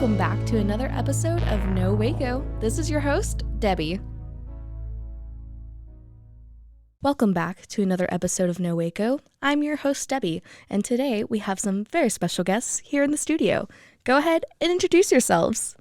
Welcome back to another episode of No Waco. This is your host, Debbie. Welcome back to another episode of No Waco. I'm your host, Debbie, and today we have some very special guests here in the studio. Go ahead and introduce yourselves.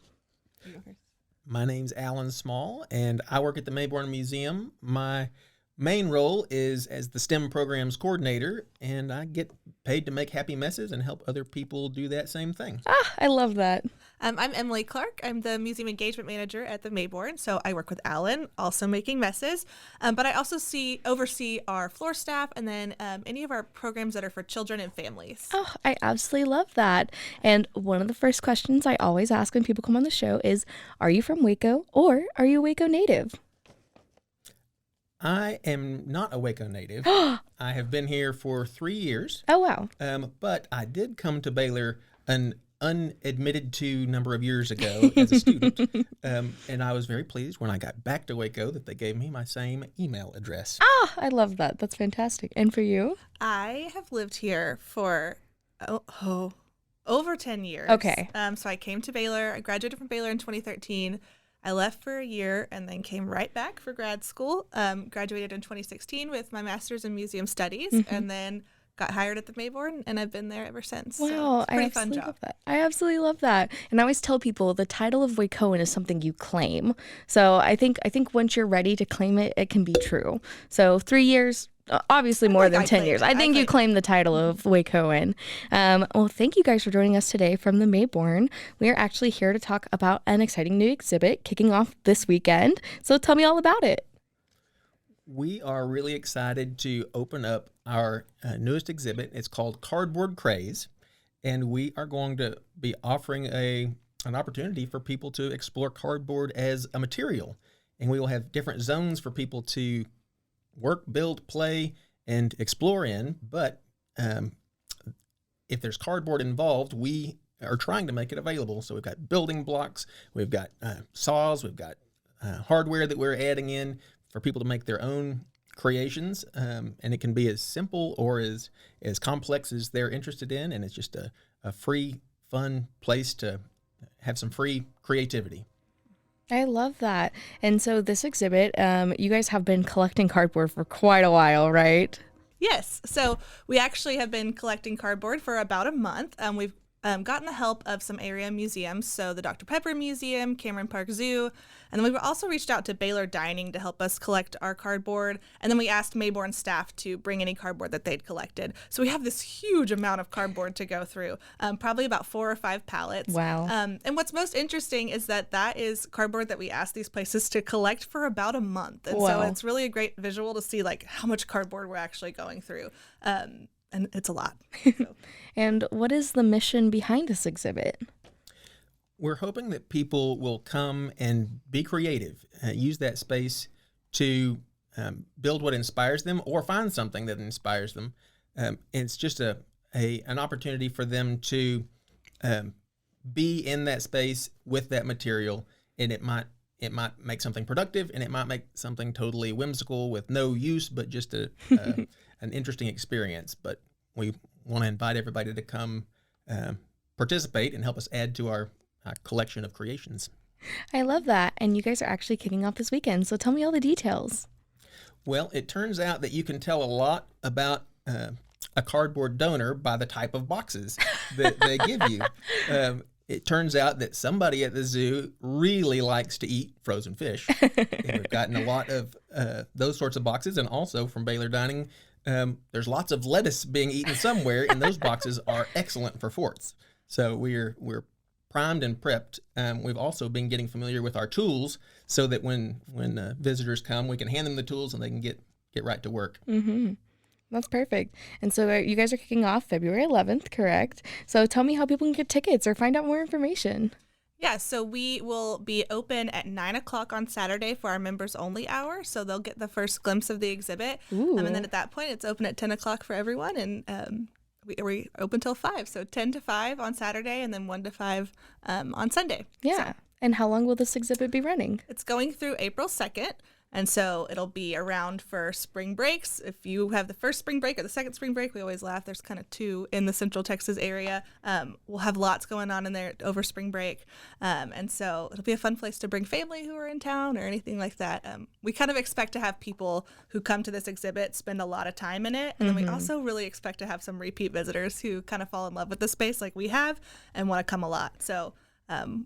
My name's Alan Small, and I work at the Mayborn Museum. My main role is as the STEM programs coordinator, and I get paid to make happy messes and help other people do that same thing. I love that. I'm Emily Clark. I'm the museum engagement manager at the Mayborn, so I work with Alan, also making messes. But I also oversee our floor staff and then any of our programs that are for children and families. Oh, I absolutely love that. And one of the first questions I always ask when people come on the show is, are you from Waco or are you a Waco native? I am not a Waco native. I have been here for 3 years. Oh, wow. But I did come to Baylor an unadmitted to number of years ago as a student. And I was very pleased when I got back to Waco that they gave me my same email address. I love that. That's fantastic. And for you? I have lived here for over 10 years. Okay. So I came to Baylor. I graduated from Baylor in 2013. I left for a year and then came right back for grad school. Graduated in 2016 with my master's in museum studies, and then got hired at the Mayborn, and I've been there ever since. Wow, so it's a pretty fun job. Love that. I absolutely love that. And I always tell people the title of Wacoan is something you claim. So I think once you're ready to claim it, it can be true. So 3 years. Obviously more than 10 years. I think you claim the title of Wacoan. Well, thank you guys for joining us today from the Mayborn. We are actually here to talk about an exciting new exhibit kicking off this weekend. So tell me all about it. We are really excited to open up our newest exhibit. It's called Cardboard Craze, and we are going to be offering an opportunity for people to explore cardboard as a material. And we will have different zones for people to work, build, play, and explore in. But if there's cardboard involved, we are trying to make it available. So we've got building blocks, we've got saws, we've got hardware that we're adding in for people to make their own creations. And it can be as simple or as complex as they're interested in. And it's just a free, fun place to have some free creativity. I love that. And so this exhibit, you guys have been collecting cardboard for quite a while, right? Yes. So we actually have been collecting cardboard for about a month. We've gotten the help of some area museums, so the Dr. Pepper Museum, Cameron Park Zoo, and then we've also reached out to Baylor Dining to help us collect our cardboard, and then we asked Mayborn staff to bring any cardboard that they'd collected. So we have this huge amount of cardboard to go through, probably about 4 or 5 pallets. Wow. And what's most interesting is that is cardboard that we asked these places to collect for about a month, and so it's really a great visual to see like how much cardboard we're actually going through. And it's a lot. So. And what is the mission behind this exhibit? We're hoping that people will come and be creative, use that space to build what inspires them or find something that inspires them. And it's just an opportunity for them to be in that space with that material, and it might make something productive, and it might make something totally whimsical with no use, but just an interesting experience. But we want to invite everybody to come participate and help us add to our collection of creations. I love that. And you guys are actually kicking off this weekend. So tell me all the details. Well, it turns out that you can tell a lot about a cardboard donor by the type of boxes that they give you. It turns out that somebody at the zoo really likes to eat frozen fish. And we've gotten a lot of those sorts of boxes, and also from Baylor Dining, there's lots of lettuce being eaten somewhere, and those boxes are excellent for forts. So we're primed and prepped. We've also been getting familiar with our tools so that when visitors come, we can hand them the tools and they can get right to work. Mm-hmm. That's perfect. And so you guys are kicking off February 11th, correct? So tell me how people can get tickets or find out more information. Yeah, so we will be open at 9 o'clock on Saturday for our members only hour. So they'll get the first glimpse of the exhibit. And then at that point, it's open at 10 o'clock for everyone. And we open till 5. So 10 to 5 on Saturday and then 1 to 5 on Sunday. Yeah. So, and how long will this exhibit be running? it's going through April 2nd. And so it'll be around for spring breaks. If you have the first spring break or the second spring break, we always laugh. There's kind of two in the Central Texas area. We'll have lots going on in there over spring break. And so it'll be a fun place to bring family who are in town or anything like that. We kind of expect to have people who come to this exhibit spend a lot of time in it. And then we also really expect to have some repeat visitors who kind of fall in love with the space like we have and want to come a lot. So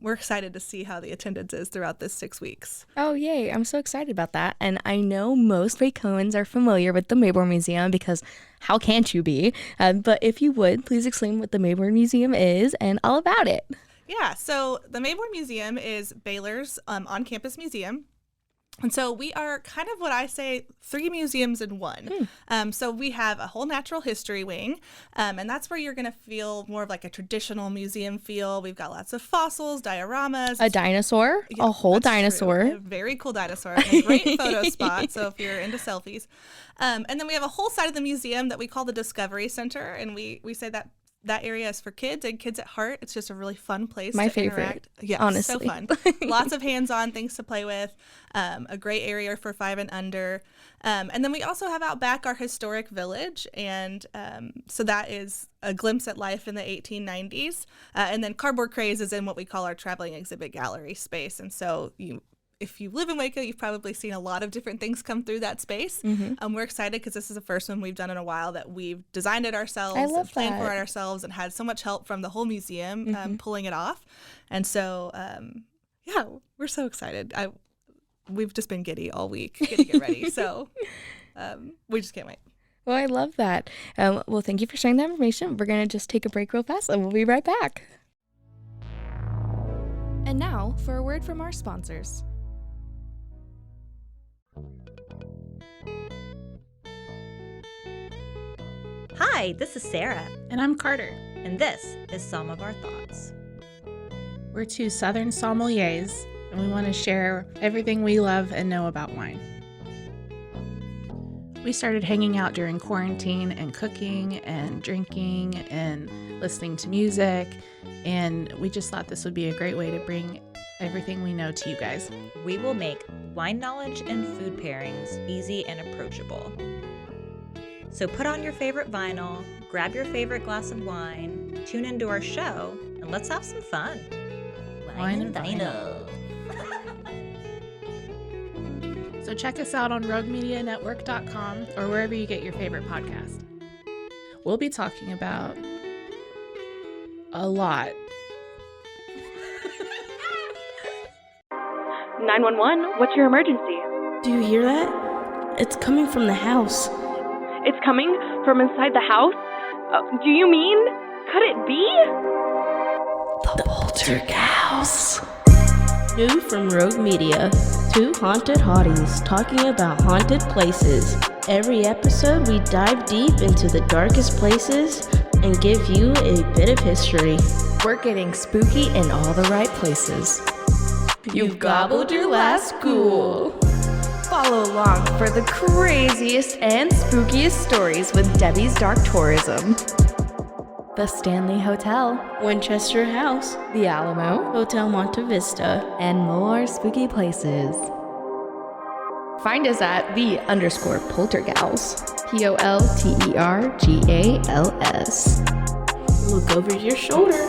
we're excited to see how the attendance is throughout this 6 weeks. Oh, yay. I'm so excited about that. And I know most Wacoans are familiar with the Mayborn Museum because how can't you be? But if you would, please explain what the Mayborn Museum is and all about it. Yeah, so the Mayborn Museum is Baylor's on-campus museum. And so we are kind of what I say 3 museums in one. So we have a whole natural history wing, and that's where you're going to feel more of like a traditional museum feel. We've got lots of fossils, dioramas. A dinosaur, Yeah, a whole that's dinosaur. true. A very cool dinosaur, and a great photo spot. So if you're into selfies. And then we have a whole side of the museum that we call the Discovery Center, and we say that area is for kids and kids at heart. It's just a really fun place My to favorite, interact. Yeah, honestly. so fun. Lots of hands-on things to play with. A great area for 5 and under. And then we also have out back our historic village. And so that is a glimpse at life in the 1890s. And then Cardboard Craze is in what we call our traveling exhibit gallery space. And so if you live in Waco, you've probably seen a lot of different things come through that space. We're excited because this is the first one we've done in a while that we've designed it ourselves, I love and planned that. for it ourselves, and had so much help from the whole museum pulling it off. And so, yeah, we're so excited. We've just been giddy all week getting ready. So we just can't wait. Well, I love that. Well, thank you for sharing that information. We're going to just take a break real fast and we'll be right back. And now for a word from our sponsors. Hi, this is Sarah, And I'm Carter. and this is Some of Our Thoughts. We're 2 Southern sommeliers, and we want to share everything we love and know about wine. We started hanging out during quarantine and cooking and drinking and listening to music, and we just thought this would be a great way to bring everything we know to you guys. We will make wine knowledge and food pairings easy and approachable. So put on your favorite vinyl, grab your favorite glass of wine, tune into our show, and let's have some fun. Wine and vinyl. So check us out on roguemedianetwork.com or wherever you get your favorite podcast. We'll be talking about a lot. 911, what's your emergency? Do you hear that? It's coming from the house. It's coming from inside the house? Do you mean? Could it be? The Poltergeist. New from Rogue Media. 2 haunted hotties talking about haunted places. Every episode, we dive deep into the darkest places and give you a bit of history. We're getting spooky in all the right places. You've gobbled your last ghoul. Follow along for the craziest and spookiest stories with Debbie's Dark Tourism. The Stanley Hotel, Winchester House. the Alamo, Hotel Monte Vista. and more spooky places. Find us at _Poltergals. POLTERGALS. Look over your shoulder.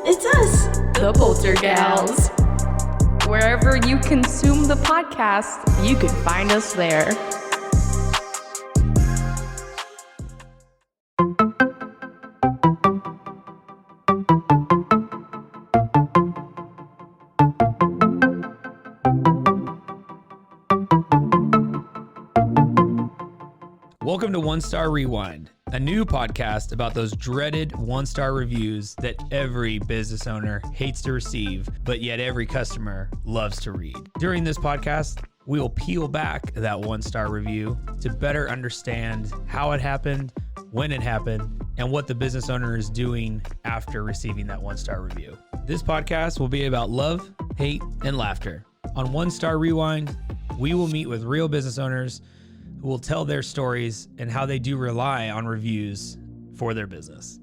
It's us. The Poltergals. Wherever you consume the podcast, you can find us there. Welcome to One Star Rewind, a new podcast about those dreaded 1-star reviews that every business owner hates to receive, but yet every customer loves to read. During this podcast, we will peel back that 1-star review to better understand how it happened, when it happened, and what the business owner is doing after receiving that 1-star review. This podcast will be about love, hate, and laughter. On One Star Rewind, we will meet with real business owners who will tell their stories and how they do rely on reviews for their business.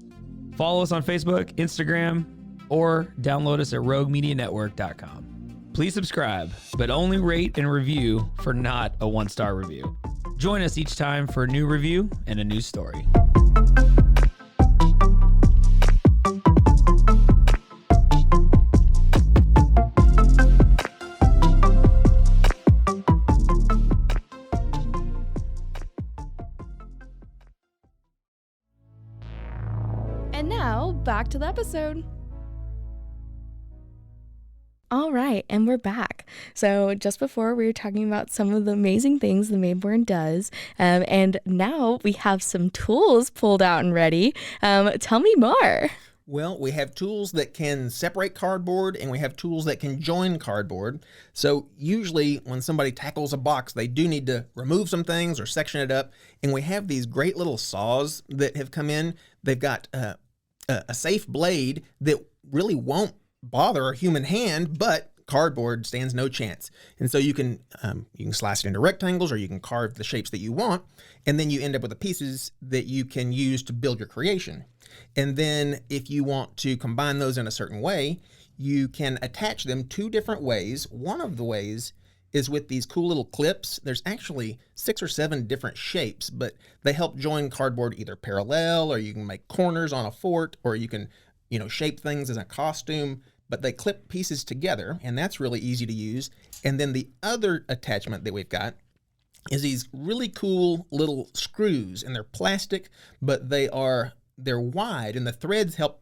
Follow us on Facebook, Instagram, or download us at roguemedianetwork.com. Please subscribe, but only rate and review for not a 1-star review. Join us each time for a new review and a new story. And now, back to the episode. All right, and we're back. So just before we were talking about some of the amazing things the Mayborn does, and now we have some tools pulled out and ready. Tell me more. Well, we have tools that can separate cardboard and we have tools that can join cardboard. So usually when somebody tackles a box, they do need to remove some things or section it up. And we have these great little saws that have come in. They've got a safe blade that really won't bother a human hand, but cardboard stands no chance. And so you can slice it into rectangles or you can carve the shapes that you want. And then you end up with the pieces that you can use to build your creation. And then if you want to combine those in a certain way, you can attach them 2 different ways. One of the ways is with these cool little clips. There's actually 6 or 7 different shapes, but they help join cardboard either parallel, or you can make corners on a fort, or you can, shape things as a costume, but they clip pieces together, and that's really easy to use. And then the other attachment that we've got is these really cool little screws, and they're plastic, but they're wide, and the threads help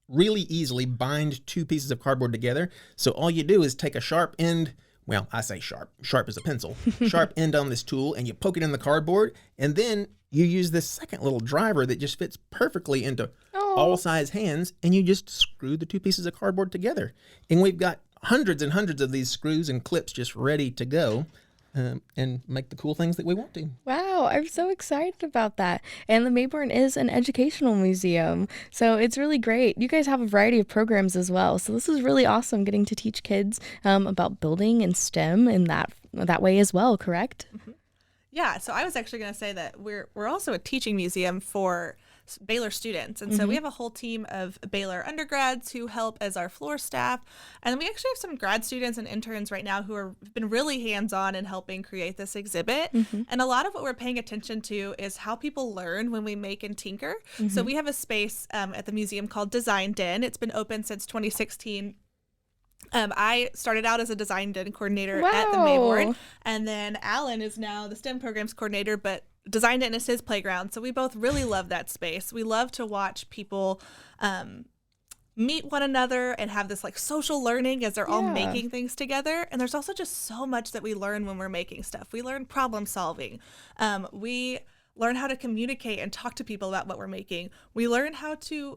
really easily bind 2 pieces of cardboard together. So all you do is take a sharp end, well, I say sharp as a pencil, sharp end on this tool, and you poke it in the cardboard, and then you use this second little driver that just fits perfectly into all size hands, and you just screw the 2 pieces of cardboard together. And we've got hundreds and hundreds of these screws and clips just ready to go. And make the cool things that we want to. Wow, I'm so excited about that. And the Mayborn is an educational museum, so it's really great. You guys have a variety of programs as well, so this is really awesome getting to teach kids about building and STEM in that way as well, correct? Mm-hmm. Yeah, so I was actually going to say that we're also a teaching museum for Baylor students. And so we have a whole team of Baylor undergrads who help as our floor staff. And we actually have some grad students and interns right now who have been really hands-on in helping create this exhibit. And a lot of what we're paying attention to is how people learn when we make and tinker. So we have a space at the museum called Design Den. It's been open since 2016. I started out as a design den coordinator at the Mayborn, and then Alan is now the STEM programs coordinator, but Design Den is his playground. So we both really love that space. We love to watch people meet one another and have this like social learning as they're all making things together. And there's also just so much that we learn when we're making stuff. We learn problem solving. We learn how to communicate and talk to people about what we're making. We learn how to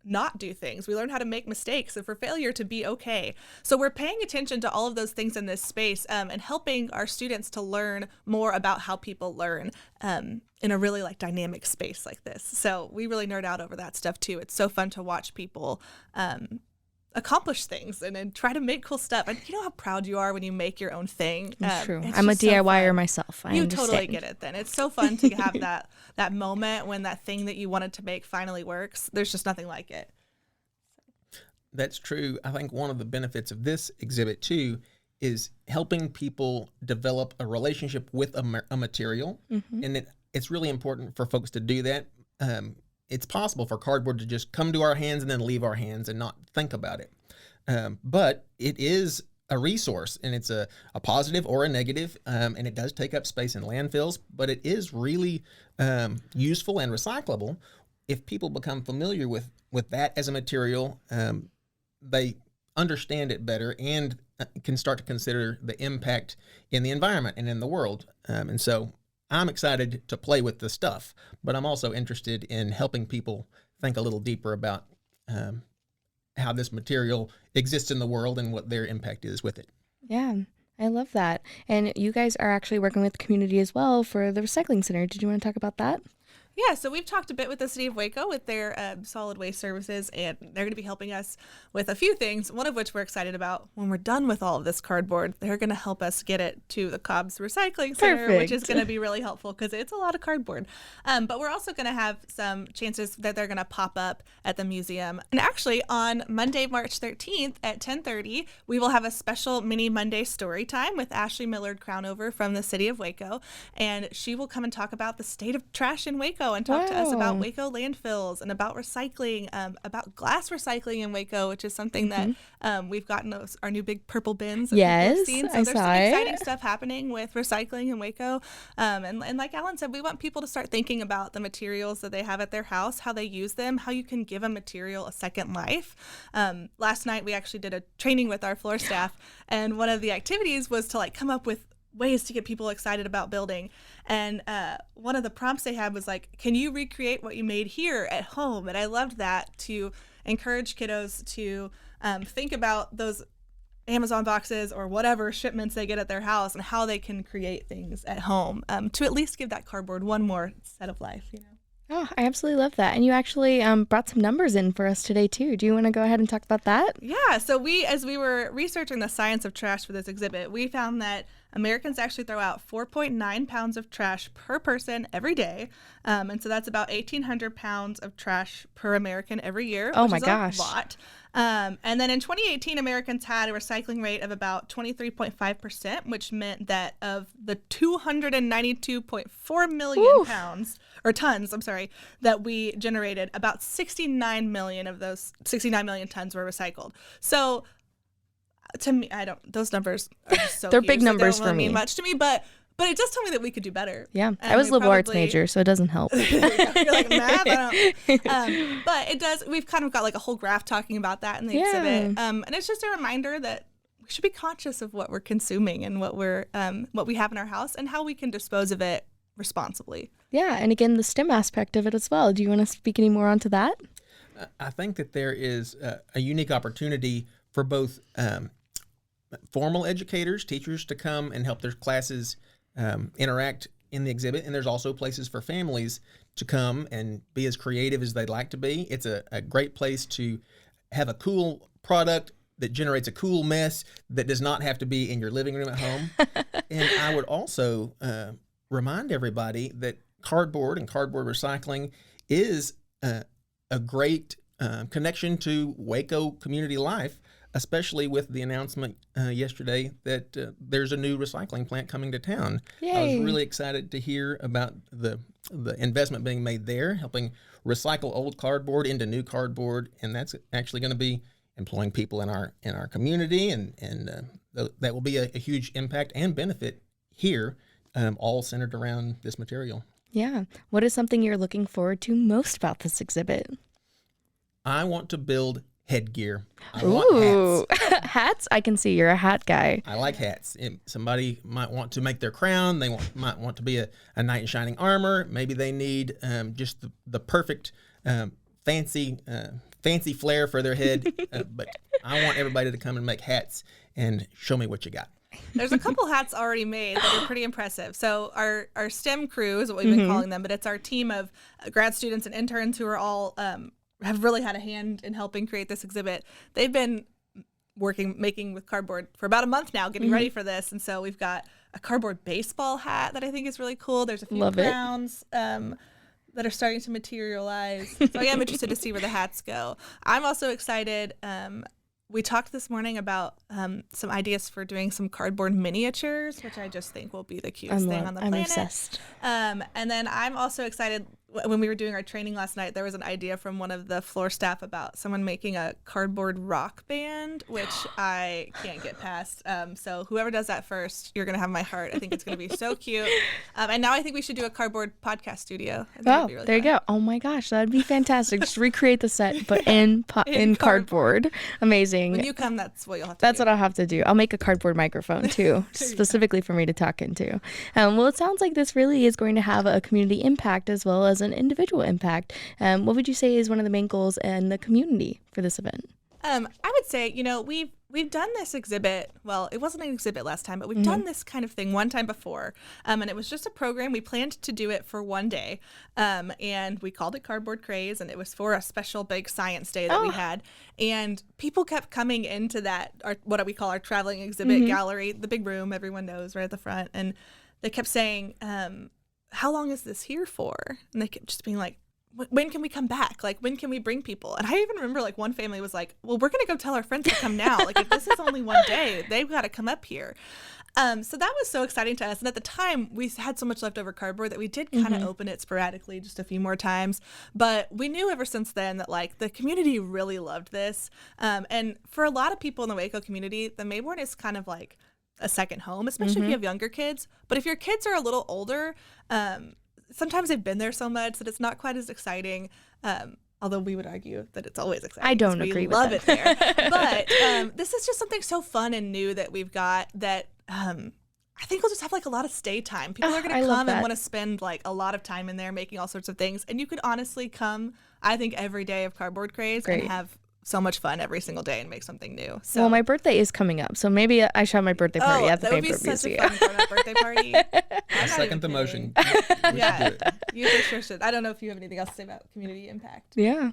not do things. We learn how to make mistakes and for failure to be okay. So we're paying attention to all of those things in this space and helping our students to learn more about how people learn in a really like dynamic space like this. So we really nerd out over that stuff too. It's so fun to watch people accomplish things and then try to make cool stuff. And you know how proud you are when you make your own thing. It's true. I'm a DIYer myself. I you understand. Totally get it then. It's so fun to have that moment when that thing that you wanted to make finally works. There's just nothing like it. That's true. I think one of the benefits of this exhibit too is helping people develop a relationship with a material. And it's really important for folks to do that. It's possible for cardboard to just come to our hands and then leave our hands and not think about it. But it is a resource, and it's a positive or a negative, and it does take up space in landfills, but it is really useful and recyclable. If people become familiar with that as a material, they understand it better and can start to consider the impact in the environment and in the world. And so I'm excited to play with the stuff, but I'm also interested in helping people think a little deeper about how this material exists in the world and what their impact is with it. Yeah, I love that. And you guys are actually working with the community as well for the recycling center. Did you want to talk about that? Yeah, so we've talked a bit with the city of Waco with their solid waste services, and they're going to be helping us with a few things, one of which we're excited about. When we're done with all of this cardboard, they're going to help us get it to the Cobb's Recycling Center, which is going to be really helpful because it's a lot of cardboard. But we're also going to have some chances that they're going to pop up at the museum. And actually, on Monday, March 13th at 10:30, we will have a special mini Monday story time with Ashley Millard Crownover from the city of Waco, and she will come and talk about the state of trash in Waco and talk to us about Waco landfills and about recycling, about glass recycling in Waco, which is something that we've gotten our new big purple bins that people have seen. So there's some exciting stuff happening with recycling in Waco. And like Alan said, we want people to start thinking about the materials that they have at their house, how they use them, how you can give a material a second life. Last night we actually did a training with our floor staff, and one of the activities was to come up with ways to get people excited about building. And one of the prompts they had was can you recreate what you made here at home? And I loved that, to encourage kiddos to think about those Amazon boxes or whatever shipments they get at their house and how they can create things at home, to at least give that cardboard one more set of life, Oh, I absolutely love that. And you actually brought some numbers in for us today, too. Do you want to go ahead and talk about that? Yeah. So as we were researching the science of trash for this exhibit, we found that Americans actually throw out 4.9 pounds of trash per person every day. And so that's about 1,800 pounds of trash per American every year. Oh, which my is gosh. A lot. And then in 2018, Americans had a recycling rate of about 23.5%, which meant that of the 292.4 million tons, that we generated, about 69 million of those 69 million tons were recycled. So to me, those numbers are just so They're huge. big numbers They don't for me. mean much to me, but it does tell me that we could do better. Yeah. And I was a liberal arts major, so it doesn't help. You're like, math? But it does. We've kind of got a whole graph talking about that in the exhibit. And it's just a reminder that we should be conscious of what we're consuming and what we have in our house and how we can dispose of it responsibly. Yeah. And again, the STEM aspect of it as well. Do you want to speak any more onto that? I think that there is a unique opportunity for both formal educators, teachers, to come and help their classes interact in the exhibit. And there's also places for families to come and be as creative as they'd like to be. It's a great place to have a cool product that generates a cool mess that does not have to be in your living room at home. And I would also remind everybody that cardboard and cardboard recycling is a great connection to Waco community life, especially with the announcement yesterday that there's a new recycling plant coming to town. Yay. I was really excited to hear about the investment being made there, helping recycle old cardboard into new cardboard, and that's actually going to be employing people in our community, and that will be a huge impact and benefit here, all centered around this material. Yeah. What is something you're looking forward to most about this exhibit? I want to build headgear. I want hats. Hats? I can see you're a hat guy. I like hats. Somebody might want to make their crown. They might want to be a knight in shining armor. Maybe they need just the perfect fancy flair for their head. But I want everybody to come and make hats and show me what you got. There's a couple hats already made that are pretty impressive. So our STEM crew is what we've been calling them, but it's our team of grad students and interns who are all have really had a hand in helping create this exhibit. They've been making with cardboard for about a month now, getting ready for this. And so we've got a cardboard baseball hat that I think is really cool. There's a few crowns that are starting to materialize. So I am interested to see where the hats go. I'm also excited. We talked this morning about some ideas for doing some cardboard miniatures, which I just think will be the cutest thing on the planet. I'm obsessed. And then I'm also excited. When we were doing our training last night, there was an idea from one of the floor staff about someone making a cardboard rock band, which I can't get past. So whoever does that first, you're going to have my heart. I think it's going to be so cute. And now I think we should do a cardboard podcast studio. Oh, really there you go. Oh my gosh, that'd be fantastic. Just recreate the set, but in cardboard. Amazing. When you come, that's what you'll have to That's do. what I'll have to do. I'll make a cardboard microphone too, specifically for me to talk into. Well, it sounds like this really is going to have a community impact as well as an individual impact. What would you say is one of the main goals in the community for this event? I would say, we've we've done this exhibit. Well, it wasn't an exhibit last time, but we've done this kind of thing one time before. And it was just a program. We planned to do it for one day. And we called it Cardboard Craze. And it was for a special big science day that we had. And people kept coming into that, what we call our traveling exhibit gallery, the big room everyone knows right at the front. And they kept saying, how long is this here for? And they kept just being like, when can we come back? Like, when can we bring people? And I even remember, like, one family was like, well, we're going to go tell our friends to come now. Like, if this is only one day, they've got to come up here. So that was so exciting to us. And at the time, we had so much leftover cardboard that we did kind of open it sporadically just a few more times. But we knew ever since then that, like, the community really loved this. And for a lot of people in the Waco community, the Mayborn is kind of like a second home, especially if you have younger kids. But if your kids are a little older, sometimes they've been there so much that it's not quite as exciting. Although we would argue that it's always exciting. I don't agree with that. We love it there. But this is just something so fun and new that we've got that I think we'll just have like a lot of stay time. People are going to come and want to spend like a lot of time in there making all sorts of things. And you could honestly come, I think, every day of Cardboard Craze and have so much fun every single day and make something new. So, well, my birthday is coming up, so maybe I should have my birthday party at the Mayborn Museum. That would be such a fun grown-up birthday party. I second the motion. Yeah, you for sure should. I don't know if you have anything else to say about community impact. Yeah.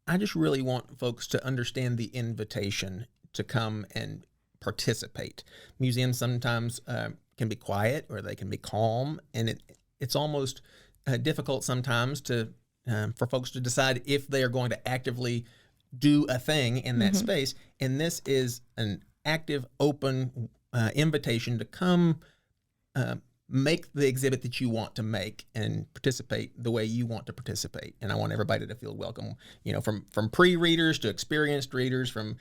I just really want folks to understand the invitation to come and participate. Museums sometimes can be quiet or they can be calm, and it's almost difficult sometimes to for folks to decide if they are going to actively do a thing in that space. And this is an active, open invitation to come make the exhibit that you want to make and participate the way you want to participate. And I want everybody to feel welcome, you know, from pre-readers to experienced readers, from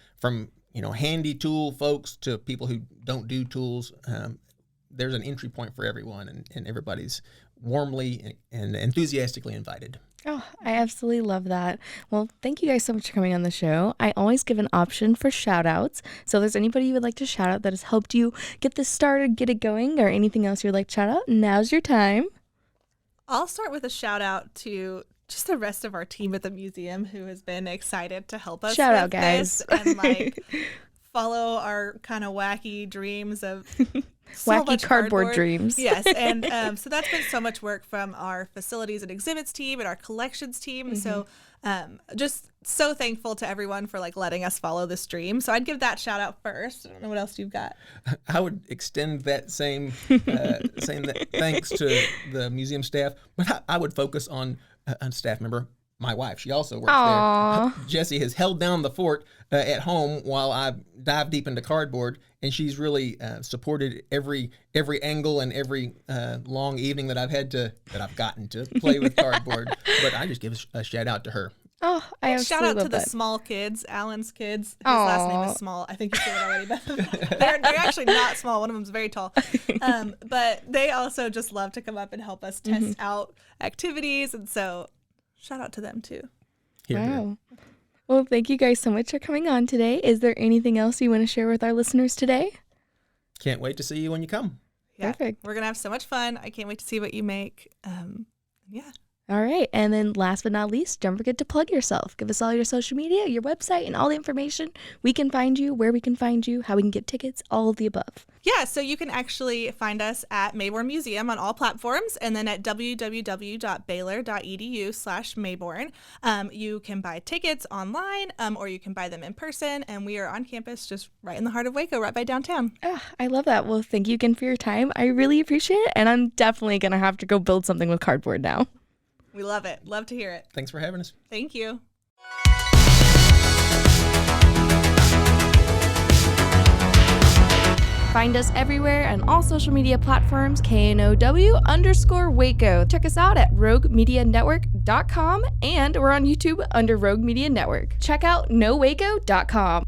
you know, handy tool folks to people who don't do tools. There's an entry point for everyone, and everybody's warmly and enthusiastically invited. Oh, I absolutely love that. Well, thank you guys so much for coming on the show. I always give an option for shout outs. So if there's anybody you would like to shout out that has helped you get this started, get it going, or anything else you'd like to shout out, now's your time. I'll start with a shout out to just the rest of our team at the museum who has been excited to help us. Shout with out, guys. This and like follow our kind of wacky dreams of so wacky much cardboard dreams. Yes, and so that's been so much work from our facilities and exhibits team and our collections team. So just so thankful to everyone for like letting us follow this dream. So I'd give that shout out first. I don't know what else you've got. I would extend that same thanks to the museum staff, but I would focus on a staff member. My wife, she also works there. Jessie has held down the fort at home while I dive deep into cardboard, and she's really supported every angle and every long evening that I've gotten to play with cardboard. But I just give a shout out to her. Oh, I shout out to the that. Small kids, Alan's kids. His last name is Small. I think you said it already, but they're actually not small. One of them's very tall. But they also just love to come up and help us test out activities, and so shout out to them too. Wow. Well, thank you guys so much for coming on today. Is there anything else you want to share with our listeners today? Can't wait to see you when you come. Yeah, perfect. We're going to have so much fun. I can't wait to see what you make. Yeah. All right. And then last but not least, don't forget to plug yourself. Give us all your social media, your website, and all the information. We can find you, where we can find you, how we can get tickets, all of the above. Yeah, so you can actually find us at Mayborn Museum on all platforms, and then at www.baylor.edu/Mayborn. You can buy tickets online, or you can buy them in person, and we are on campus just right in the heart of Waco, right by downtown. I love that. Well, thank you again for your time. I really appreciate it, and I'm definitely going to have to go build something with cardboard now. We love it. Love to hear it. Thanks for having us. Thank you. Find us everywhere on all social media platforms, KNOW_Waco. Check us out at roguemedianetwork.com, and we're on YouTube under Rogue Media Network. Check out nowaco.com.